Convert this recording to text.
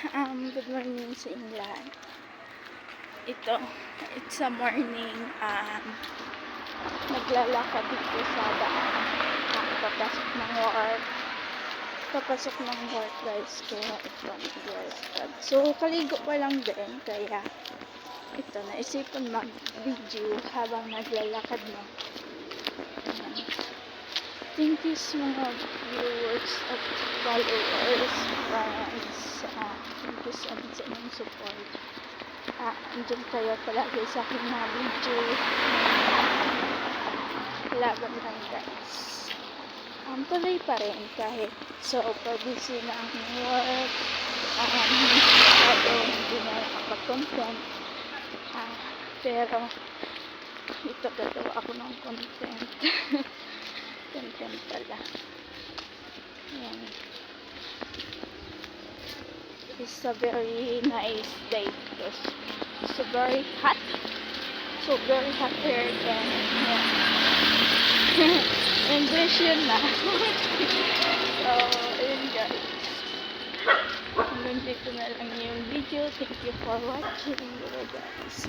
Good morning sa inyong lahat. It's a morning, naglalakad dito sa daan. Papasok ng work guys, kaya ito, naglalakad. So, kaligo pa lang din, kaya ito, naisipan mag-video habang naglalakad na. Thank you sa mga viewers at followers, friends. Thank you so much sa inyong support. Andyan kayo palagi sa aking mga video. Laban lang guys. Tuloy pa rin kahit super busy na ang work. Hindi na nakapag-content. Pero ito gagawa ako ng content. Content pala. Yan. It's a very nice day because it's very hot. So very hot here again. Yeah. English yun na. So, ayun guys. Hanggang dito na lang yung video. Thank you for watching. Bye guys.